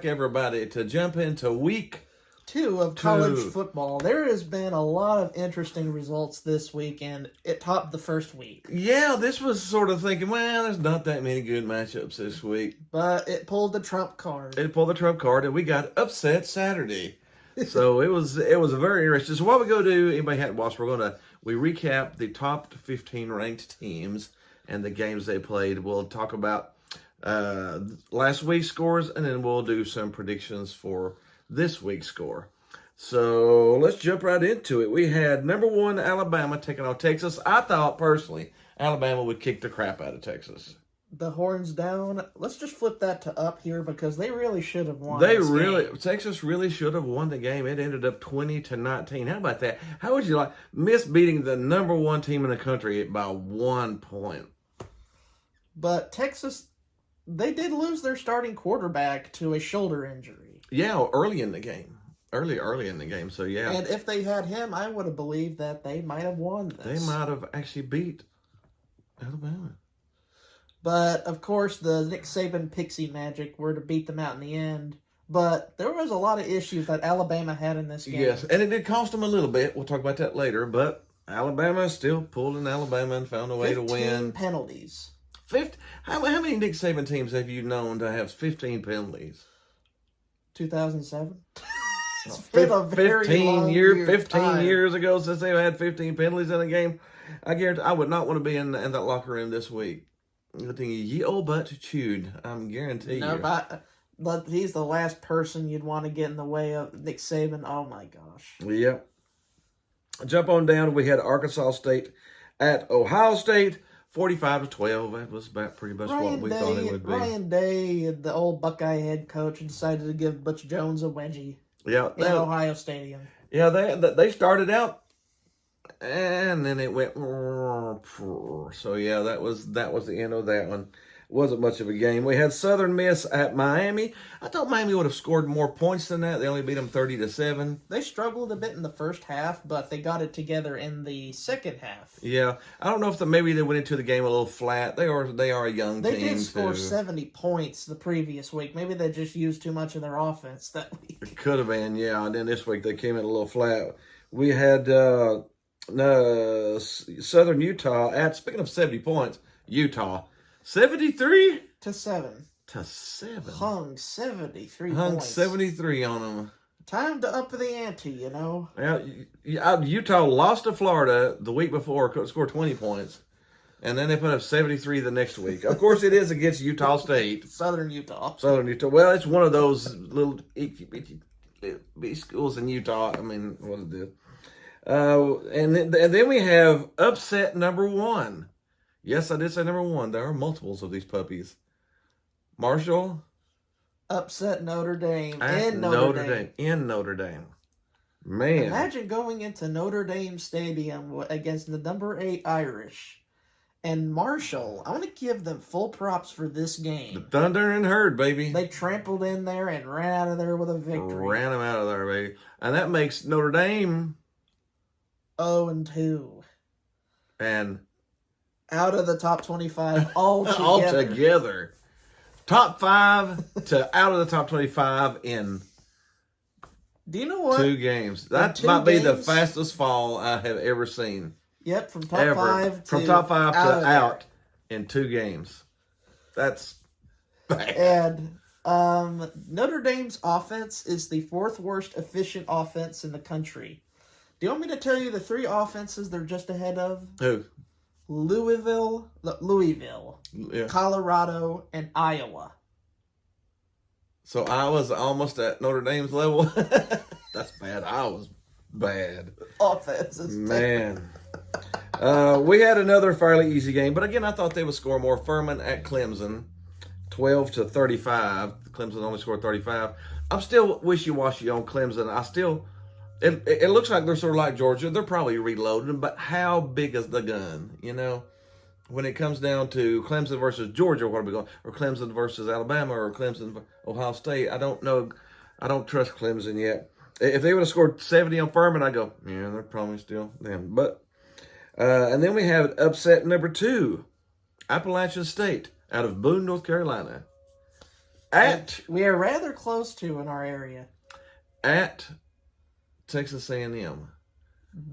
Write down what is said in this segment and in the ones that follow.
back, everybody, to jump into week 2 of college football. There has been a lot of interesting results this week, and it topped the first week. Yeah, this was sort of thinking, well, there's not that many good matchups this week. But it pulled the trump card. It pulled the trump card, and we got upset Saturday. So it was very interesting. So what we go do, anybody hadn't watched, we recap the top 15 ranked teams and the games they played. We'll talk about last week's scores, and then we'll do some predictions for this week's score. So let's jump right into it. We had number 1 Alabama taking on Texas. I thought personally Alabama would kick the crap out of Texas. The horns down. Let's just flip that to up here because they really should have won. Texas really should have won the game. It ended up 20-19. How about that? How would you like miss beating the number 1 team in the country by 1 point? But Texas, they did lose their starting quarterback to a shoulder injury. Yeah, early in the game. Early in the game, so yeah. And if they had him, I would have believed that they might have won this. They might have actually beat Alabama. But, of course, the Nick Saban pixie magic were to beat them out in the end. But there was a lot of issues that Alabama had in this game. Yes, and it did cost them a little bit. We'll talk about that later. But Alabama still pulled in Alabama and found a way to win. 15 penalties. How many Nick Saban teams have you known to have 15 penalties? 2007. It's been a very 15 years ago since they had 15 penalties in a game. I guarantee I would not want to be in that locker room this week. I'm thinking, ye old butt chewed. I'm guaranteeing you. But he's the last person you'd want to get in the way of Nick Saban. Oh my gosh. Yep. Jump on down. We had Arkansas State at Ohio State, 45-12. That was about pretty much what we thought it would be. Ryan Day, the old Buckeye head coach, decided to give Butch Jones a wedgie. Yeah, in Ohio Stadium. Yeah, they started out, and then it went. So yeah, that was the end of that one. Wasn't much of a game. We had Southern Miss at Miami. I thought Miami would have scored more points than that. They only beat them 30-7. They struggled a bit in the first half, but they got it together in the second half. Yeah, I don't know if maybe they went into the game a little flat. They are a young team. They did score 70 points the previous week. Maybe they just used too much of their offense that week. It could have been, yeah. And then this week they came in a little flat. We had Southern Utah at, speaking of 70 points, Utah. 73 to 7. Hung 73 Hung points. 73 on them. Time to up the ante, you know. Yeah, Utah lost to Florida the week before, scored 20 points. And then they put up 73 the next week. Of course, it is against Utah State. Southern Utah. Well, it's one of those little itty schools in Utah. I mean, what is this? And then we have upset number 1. Yes, I did say number 1. There are multiples of these puppies. Marshall. Upset Notre Dame. In Notre Dame. Man. Imagine going into Notre Dame Stadium against the number 8 Irish. And Marshall, I want to give them full props for this game. The Thunder and Herd, baby. They trampled in there and ran out of there with a victory. Ran them out of there, baby. And that makes Notre Dame 0-2. And out of the top 25 altogether. Altogether. Top 5 to out of the top 25 in Do you know what? 2 games. That might be the fastest fall I have ever seen. Yep, from top 5 to out in 2 games. That's bad. And Notre Dame's offense is the 4th worst efficient offense in the country. Do you want me to tell you the 3 offenses they're just ahead of? Who? Louisville, yeah. Colorado, and Iowa. So Iowa's almost at Notre Dame's level? That's bad. Iowa's bad. Offense is man. We had another fairly easy game, but again, I thought they would score more. Furman at Clemson, 12-35. Clemson only scored 35. I'm still wishy-washy on Clemson. It looks like they're sort of like Georgia. They're probably reloading, but how big is the gun? You know, when it comes down to Clemson versus Georgia, what are we going? Or Clemson versus Alabama, or Clemson Ohio State? I don't know. I don't trust Clemson yet. If they would have scored 70 on Furman, I'd go, yeah, they're probably still them. But and then we have upset number 2, Appalachian State out of Boone, North Carolina. At We are rather close to in our area. at Texas A&M.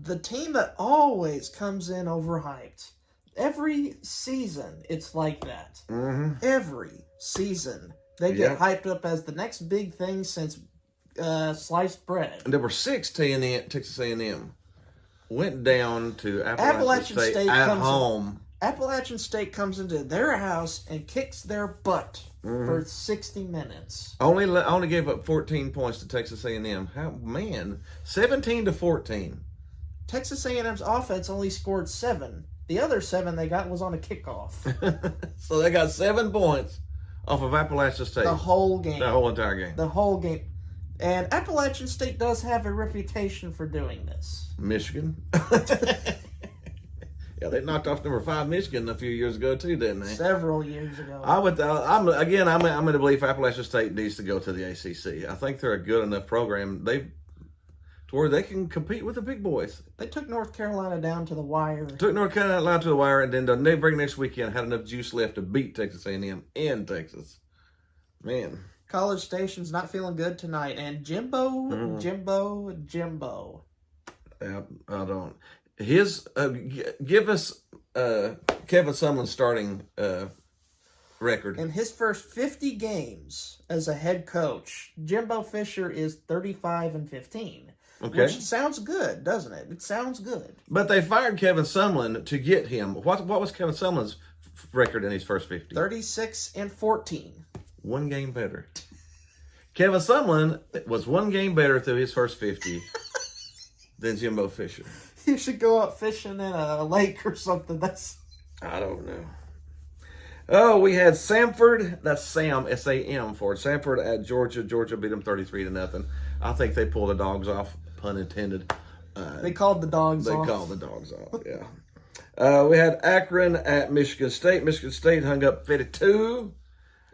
The team that always comes in overhyped. Every season, it's like that. Mm-hmm. Every season, they get hyped up as the next big thing since sliced bread. Number 6, Texas A&M went down to Appalachian State at home. Appalachian State comes into their house and kicks their butt Mm-hmm. for 60 minutes. Only gave up 14 points to Texas A&M. 17-14. Texas A&M's offense only scored 7. The other 7 they got was on a kickoff. So they got 7 points off of Appalachian State. The whole game. The whole entire game. The whole game. And Appalachian State does have a reputation for doing this. Michigan. Yeah, they knocked off number 5 Michigan a few years ago too, didn't they? Several years ago. I'm going to believe Appalachian State needs to go to the ACC. I think they're a good enough program. To where they can compete with the big boys. They took North Carolina down to the wire. Took North Carolina to the wire, and then the neighboring next weekend had enough juice left to beat Texas A&M in Texas. Man. College Station's not feeling good tonight, and Jimbo. Yeah, I don't. Give us Kevin Sumlin's starting record. In his first 50 games as a head coach, Jimbo Fisher is 35-15. Okay. Which sounds good, doesn't it? It sounds good. But they fired Kevin Sumlin to get him. What was Kevin Sumlin's record in his first 50? 36-14. 1 game better. Kevin Sumlin was 1 game better through his first 50 than Jimbo Fisher. You should go out fishing in a lake or something. I don't know. Oh, we had Samford. That's Sam, S-A-M for it. Samford at Georgia. Georgia beat them 33-0. I think they pulled the dogs off, pun intended. They called the dogs off. They called the dogs off, yeah. We had Akron at Michigan State. Michigan State hung up 52.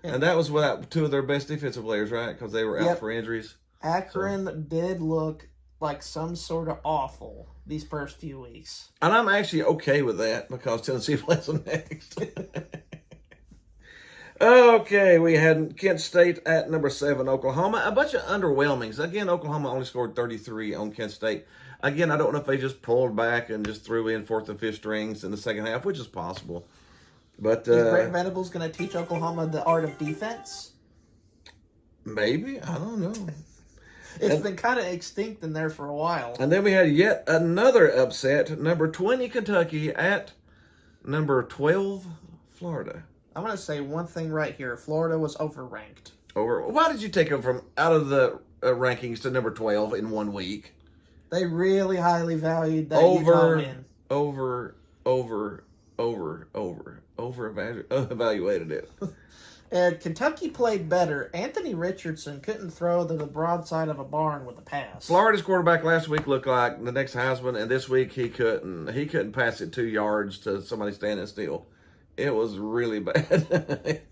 And that was without 2 of their best defensive players, right? Because they were out for injuries. Akron did look like some sort of awful these first few weeks. And I'm actually okay with that because Tennessee plays them next. Okay, we had Kent State at number 7, Oklahoma. A bunch of underwhelmings. Again, Oklahoma only scored 33 on Kent State. Again, I don't know if they just pulled back and just threw in 4th and 5th strings in the second half, which is possible. But is Brent Venables going to teach Oklahoma the art of defense? Maybe. I don't know. It's been kind of extinct in there for a while. And then we had yet another upset. Number 20, Kentucky at number 12, Florida. I'm going to say one thing right here. Florida was overranked. Why did you take them from out of the rankings to number 12 in 1 week? They really highly valued that Utah win. Evaluated it. And Kentucky played better. Anthony Richardson couldn't throw the broadside of a barn with a pass. Florida's quarterback last week looked like the next Heisman, and this week he couldn't pass it 2 yards to somebody standing still. It was really bad.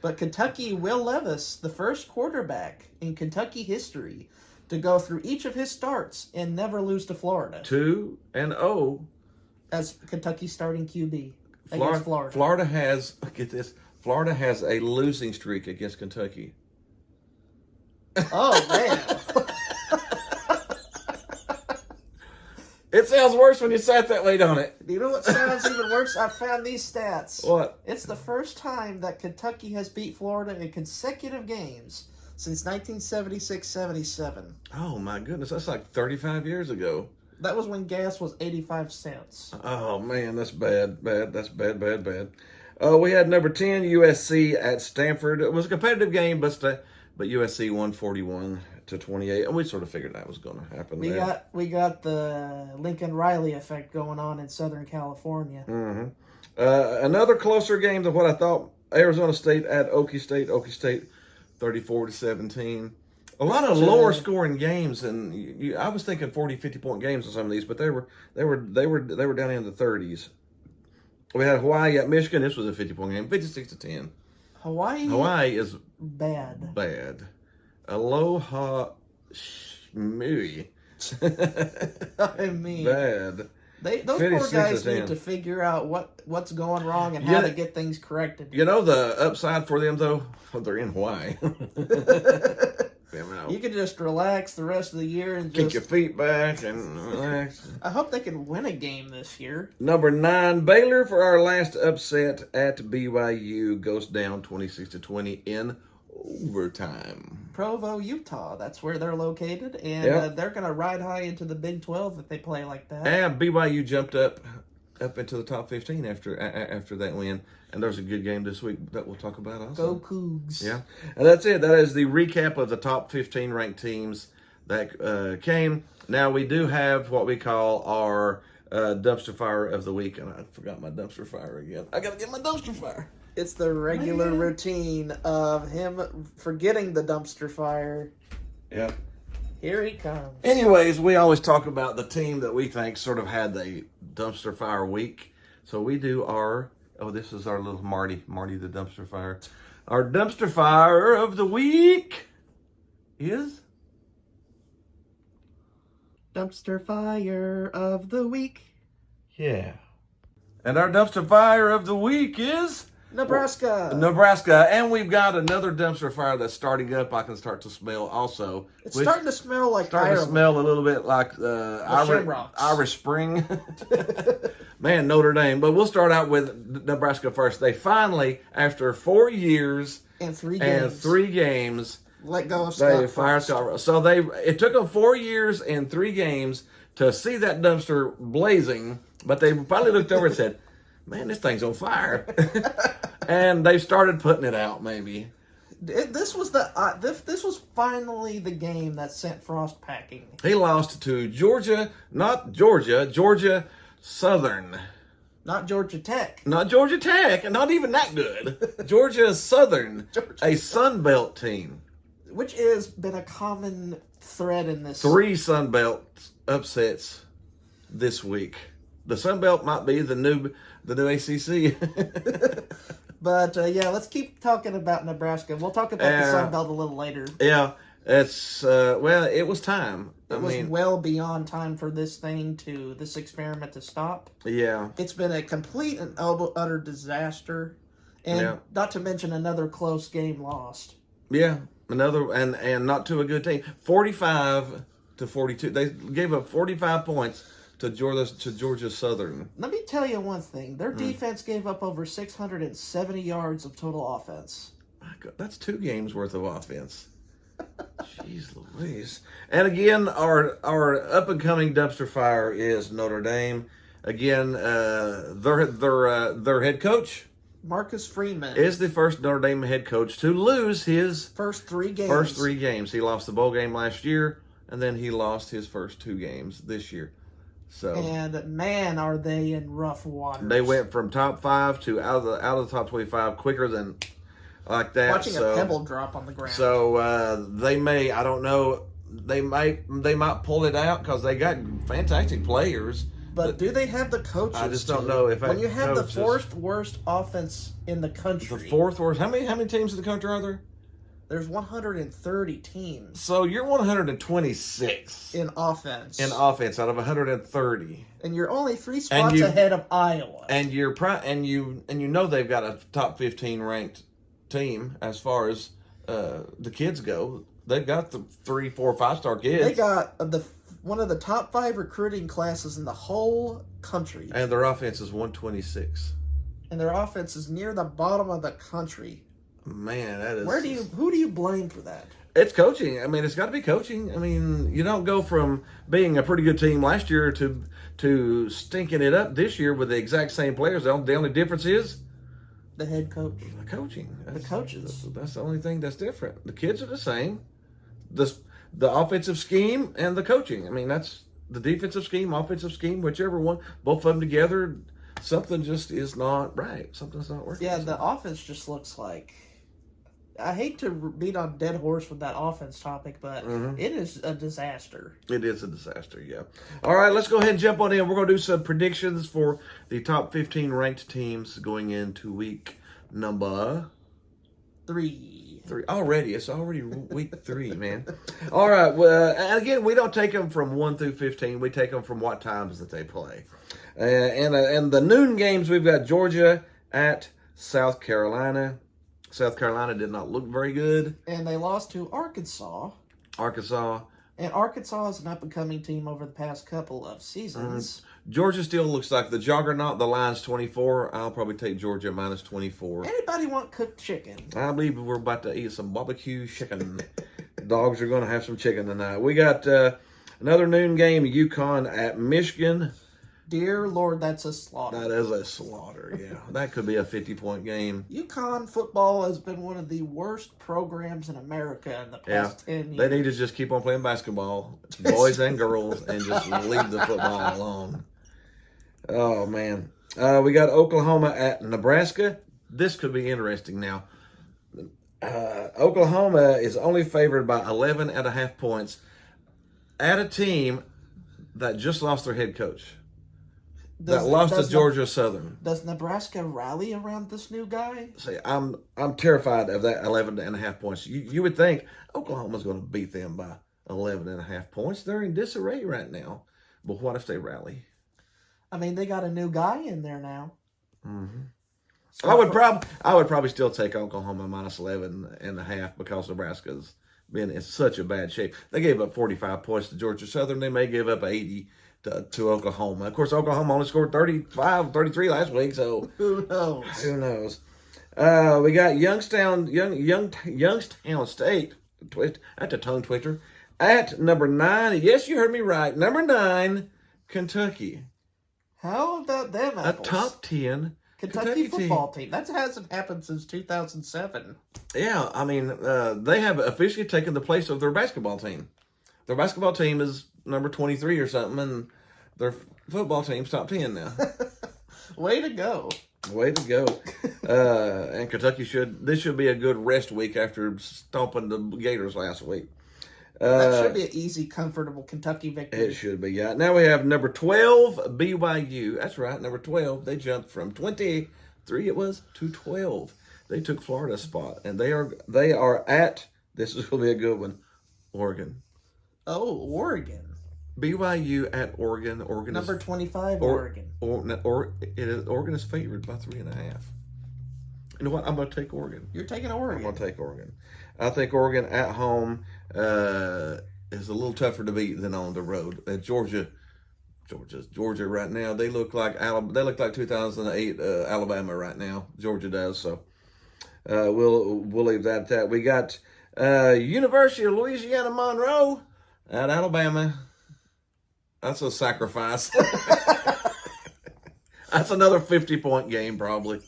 But Kentucky, Will Levis, the first quarterback in Kentucky history to go through each of his starts and never lose to Florida. 2-0 as Kentucky starting QB against Florida. Florida has, get this, Florida has a losing streak against Kentucky. Oh, man. It sounds worse when you say it that way, don't it? You know what sounds even worse? I found these stats. What? It's the first time that Kentucky has beat Florida in consecutive games since 1976-77. Oh, my goodness. That's like 35 years ago. That was when gas was 85 cents. Oh, man. That's bad. That's bad. We had number 10, USC at Stanford. It was a competitive game, but USC won 41-28, and we sort of figured that was going to happen. We got the Lincoln Riley effect going on in Southern California. Mm-hmm. Another closer game than what I thought. Arizona State at Okie State. Okie State 34-17. A lot of lower scoring games, and I was thinking 40, 50-point games on some of these, but they were down in the 30s. We had Hawaii at Michigan. This was a 50-point game, 56-10. Hawaii is bad. Aloha shmooey. I mean, bad. Those Finished poor 6 guys of need 10. to figure out what's going wrong and how Yeah. to get things corrected. You know the upside for them though? They're in Hawaii. You can just relax the rest of the year and Kick just. your feet back and relax. I hope they can win a game this year. Number 9, Baylor for our last upset at BYU goes down 26-20 in overtime. Provo, Utah. That's where they're located, and Yeah. they're going to ride high into the Big 12 if they play like that. And BYU jumped up into the top 15 after that win. And there's a good game this week that we'll talk about also. Go Cougs. Yeah. And that's it. That is the recap of the top 15 ranked teams that came. Now we do have what we call our dumpster fire of the week. And I forgot my dumpster fire again. I got to get my dumpster fire. It's the regular routine of him forgetting the dumpster fire. Yeah. Here he comes. Anyways, we always talk about the team that we think sort of had the dumpster fire week. So we do our, this is our little Marty the dumpster fire. Our dumpster fire of the week is? Dumpster fire of the week. Yeah. And our dumpster fire of the week is? Nebraska. Nebraska. And we've got another dumpster fire that's starting up. I can start to smell also. It's starting to smell like Starting to Ireland. smell a little bit like Shamrocks. Irish Spring. Man, Notre Dame. But we'll start out with Nebraska first. They finally, after 4 years And 3 and games. 3 games, Let go of they Scott fired Frost. Scott. So it took them 4 years and 3 games to see that dumpster blazing, but they finally looked over and said, man, this thing's on fire. And they started putting it out, maybe. This was this was finally the game that sent Frost packing. He lost to Georgia Southern. Not Georgia Tech. Not Georgia Tech, and not even that good. Georgia Southern, a Sun Belt team. Which has been a common thread in this. 3 Sun Belt upsets this week. The Sun Belt might be the new ACC. But yeah, let's keep talking about Nebraska. We'll talk about the Sun Belt a little later. Yeah, it's it was time. It was well beyond time for this experiment to stop. Yeah. It's been a complete and utter disaster, and not to mention another close game lost. Yeah, another and not to a good team. 45-42. They gave up 45 points to Georgia Southern. Let me tell you one thing. Their defense gave up over 670 yards of total offense. My God, that's 2 games worth of offense. Jeez Louise. And again, our up and coming dumpster fire is Notre Dame. Again, their head coach Marcus Freeman is the first Notre Dame head coach to lose his first 3 games. He lost the bowl game last year, and then he lost his first 2 games this year. So, and man, are they in rough waters. they went from top 5 to out of the top 25 quicker than like that. Watching a pebble drop on the ground. So they may, I don't know, they might pull it out because they got fantastic players. But do they have the coaches? I just don't know if when you have coaches, the 4th worst offense in the country. The 4th worst. How many teams in the country are there? There's 130 teams. So you're 126 in offense. Out of 130. And you're only 3 spots ahead of Iowa. And you know they've got a top 15 ranked team as far as the kids go. They've got the 3, 4, 5-star kids. They got one of the top 5 recruiting classes in the whole country. And their offense is 126. And their offense is near the bottom of the country. Man, that is. Who do you blame for that? It's coaching. I mean, it's got to be coaching. I mean, you don't go from being a pretty good team last year to stinking it up this year with the exact same players. The only difference is the head coach. The coaching. The coaches. That's the only thing that's different. The kids are the same. The offensive scheme and the coaching. I mean, that's the defensive scheme, offensive scheme, whichever one. Both of them together, something just is not right. Something's not working. Yeah, the offense just looks like. I hate to beat on a dead horse with that offense topic, but it is a disaster. It is a disaster, yeah. All right, let's go ahead and jump on in. We're going to do some predictions for the top 15 ranked teams going into week number 3. Already. It's already week 3, man. All right. Well, and again, we don't take them from 1 through 15. We take them from what times that they play. And the noon games, we've got Georgia at South Carolina. South Carolina did not look very good. And they lost to Arkansas. Arkansas. And Arkansas is an up-and-coming team over the past couple of seasons. Georgia still looks like the juggernaut. The line's 24. I'll probably take Georgia minus 24. Anybody want cooked chicken? I believe we're about to eat some barbecue chicken. Dogs are going to have some chicken tonight. We got another noon game, UConn at Michigan. Dear Lord, that's a slaughter. That is a slaughter, yeah. That could be a 50-point game. UConn football has been one of the worst programs in America in the past 10 years. They need to just keep on playing basketball, boys and girls, and just leave the football alone. Oh, man. We got Oklahoma at Nebraska. This could be interesting now. Oklahoma is only favored by 11.5 points at a team that just lost their head coach. That lost to Georgia Southern. Does Nebraska rally around this new guy? See, I'm terrified of that 11.5 points. You would think Oklahoma's going to beat them by 11.5 points. They're in disarray right now. But what if they rally? I mean, they got a new guy in there now. Mm-hmm. So I would probably still take Oklahoma minus 11.5 because Nebraska's been in such a bad shape. They gave up 45 points to Georgia Southern. They may give up 80 to Oklahoma. Of course, Oklahoma only scored 33 last week, so who knows? Who knows? We got Youngstown State. That's a tongue twister. At number 9, yes, you heard me right. Number 9, Kentucky. How about them apples? A top 10 Kentucky football team. That hasn't happened since 2007. Yeah, I mean, they have officially taken the place of their basketball team. Their basketball team is number 23 or something, and their football team's top 10 now. Way to go. Way to go. And Kentucky this should be a good rest week after stomping the Gators last week. That should be an easy, comfortable Kentucky victory. It should be, yeah. Now we have number 12, BYU. That's right, number 12. They jumped from 23, it was, to 12. They took Florida's spot, and they are at, this is going to be a good one, Oregon. Oh, Oregon. BYU at Oregon. Oregon number is, 25, Oregon. Oregon is favored by 3.5. You know what? I'm going to take Oregon. You're taking Oregon. I'm going to take Oregon. I think Oregon at home is a little tougher to beat than on the road. Georgia right now. They look like 2008 Alabama right now. Georgia does. So we'll leave that at that. We got University of Louisiana Monroe at Alabama. That's a sacrifice. That's another 50-point game, probably.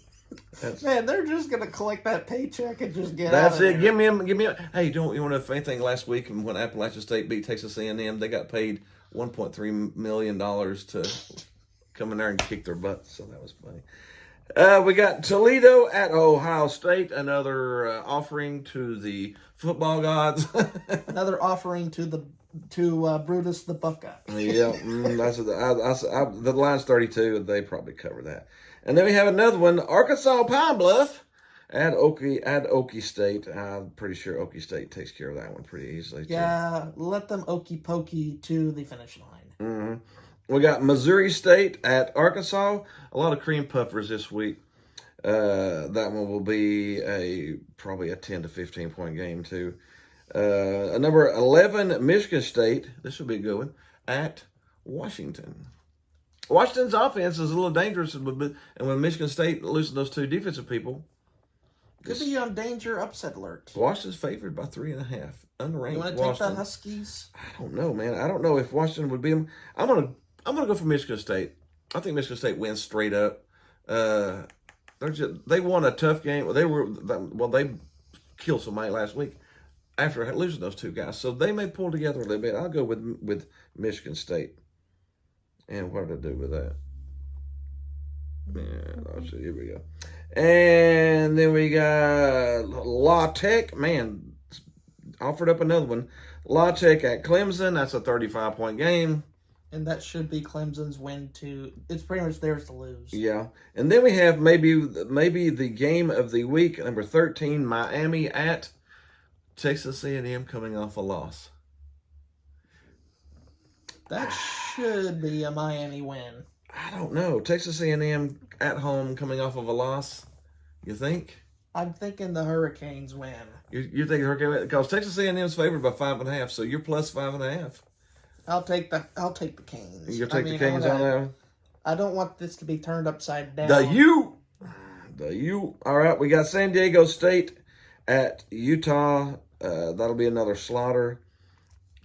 Man, they're just gonna collect that paycheck and just get That's out of it. there. Give me. Hey, you want to know anything? Last week when Appalachian State beat Texas A&M, they got paid $1.3 million to come in there and kick their butts. So that was funny. We got Toledo at Ohio State. Another offering to the football gods. Another offering to Brutus the Buckeye. Yeah, the line's 32. They probably cover that. And then we have another one, Arkansas Pine Bluff at Okie State. I'm pretty sure Okie State takes care of that one pretty easily. Yeah, let them okey pokey to the finish line. Mm-hmm. We got Missouri State at Arkansas. A lot of cream puffers this week. That one will be probably a 10 to 15 point game too. Number 11, Michigan State. This will be a good one at Washington. Washington's offense is a little dangerous, and when Michigan State loses those two defensive people, could be on danger upset alert. Washington's favored by 3.5. Unranked. You want to take the Huskies? I don't know, man. I don't know if Washington would beat them. I'm gonna go for Michigan State. I think Michigan State wins straight up. They won a tough game. They killed somebody last week after losing those two guys, so they may pull together a little bit. I'll go with Michigan State. And what did I do with that? Yeah, let's see. Here we go. And then we got La Tech. Man, offered up another one. La Tech at Clemson. That's a 35-point game. And that should be Clemson's win too. It's pretty much theirs to lose. Yeah, and then we have maybe the game of the week, number 13, Miami at Texas A&M, coming off a loss. That should be a Miami win. I don't know. Texas A&M at home, coming off of a loss. You think? I'm thinking the Hurricanes win. You think Hurricane, because Texas A&M is favored by 5.5, so you're plus 5.5. I'll take the Canes. You'll take the Canes on there. I don't want this to be turned upside down. The U. All right, we got San Diego State at Utah. That'll be another slaughter.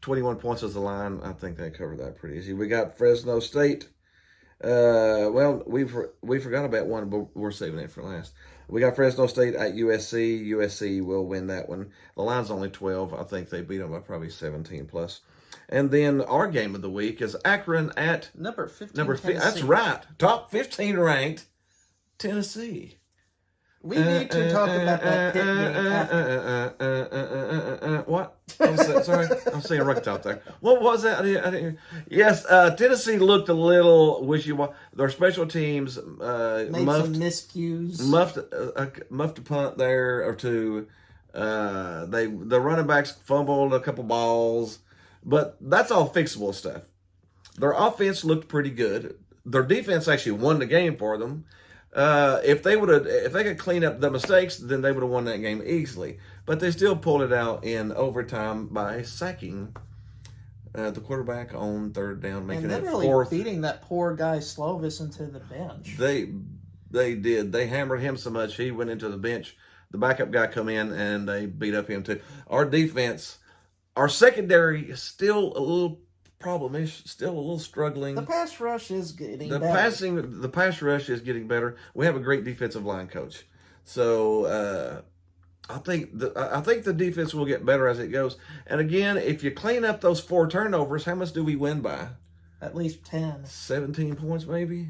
21 points is the line. I think they covered that pretty easy. We got Fresno State. Well, we forgot about one, but we're saving it for last. We got Fresno State at USC. USC will win that one. The line's only 12. I think they beat them by probably 17 plus. And then our game of the week is Akron at number 15. That's right. Top 15 ranked Tennessee. We need to talk about that pit game after. What? Sorry, I'm saying right top there. What was that? I didn't hear. Yes, Tennessee looked a little wishy-washy. Their special teams made some miscues. Muffed a punt there or two. The running backs fumbled a couple balls, but that's all fixable stuff. Their offense looked pretty good. Their defense actually won the game for them. If they could clean up the mistakes, then they would have won that game easily. But they still pulled it out in overtime by sacking the quarterback on third down, making it really fourth. Beating that poor guy Slovis into the bench. They did. They hammered him so much he went into the bench. The backup guy come in and they beat up him too. Our defense, our secondary is still a little problem-ish, still a little struggling. The pass rush is getting better. The pass rush is getting better. We have a great defensive line coach, so I think the defense will get better as it goes. And again, if you clean up those 4 turnovers, how much do we win by? At least 10. 17 points, maybe.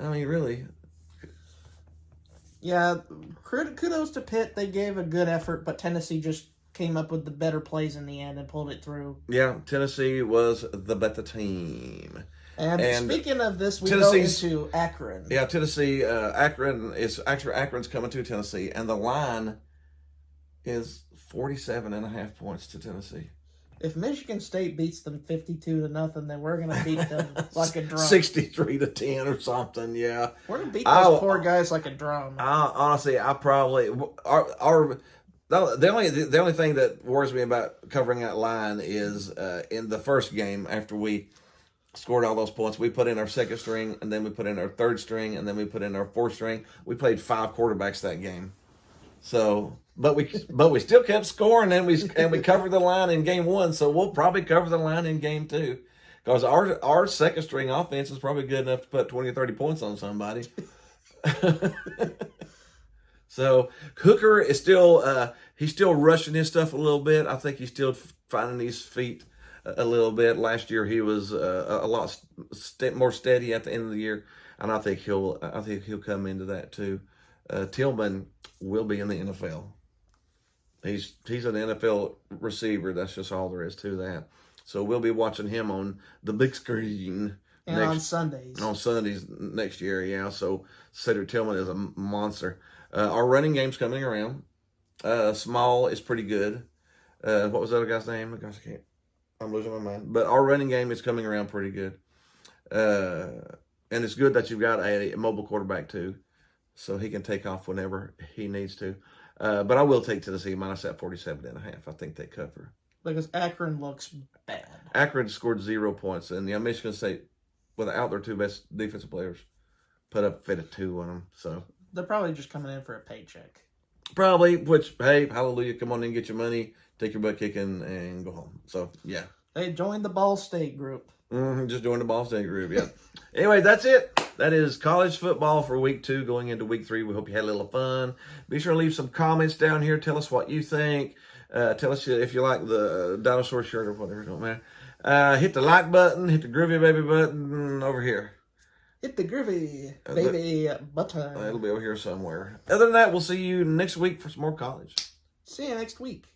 I mean, really. Yeah, kudos to Pitt. They gave a good effort, but Tennessee just came up with the better plays in the end and pulled it through. Yeah, Tennessee was the better team. And speaking of this, we go into Akron. Yeah, Tennessee, Akron's coming to Tennessee, and the line is 47.5 points to Tennessee. If Michigan State beats them 52-0, then we're gonna beat them like a drum. 63-10 or something. Yeah, we're gonna beat those poor guys like a drum. Honestly, I probably the only thing that worries me about covering that line is in the first game after we scored all those points, we put in our second string, and then we put in our third string, and then we put in our fourth string. We played 5 quarterbacks that game. So, but we still kept scoring, and we covered the line in game 1. So we'll probably cover the line in game 2, because our second string offense is probably good enough to put 20 or 30 points on somebody. So Hooker is still he's still rushing his stuff a little bit. I think he's still finding his feet a little bit. Last year he was a lot more steady at the end of the year, and I think he'll come into that too. Tillman will be in the NFL. He's an NFL receiver. That's just all there is to that. So we'll be watching him on the big screen. And on Sundays. On Sundays next year, yeah. So Cedric Tillman is a monster. Our running game's coming around. Small is pretty good. What was the other guy's name? Gosh, I'm losing my mind. But our running game is coming around pretty good. And it's good that you've got a mobile quarterback too, so he can take off whenever he needs to. But I will take Tennessee minus that 47.5. I think they cover. Because Akron looks bad. Akron scored 0 points, and Michigan State, without their 2 best defensive players, put up 52 on them. So they're probably just coming in for a paycheck. Probably, which, hey, hallelujah, come on in, get your money, take your butt kicking, and go home. So, yeah. Hey, join the Ball State group. Just join the Ball State group, yeah. Anyway, that's it. That is college football for week 2 going into week 3. We hope you had a little fun. Be sure to leave some comments down here. Tell us what you think. Tell us if you like the dinosaur shirt or whatever. Don't matter. Hit the like button. Hit the groovy baby button over here. Hit the groovy baby button. It'll be over here somewhere. Other than that, we'll see you next week for some more college. See you next week.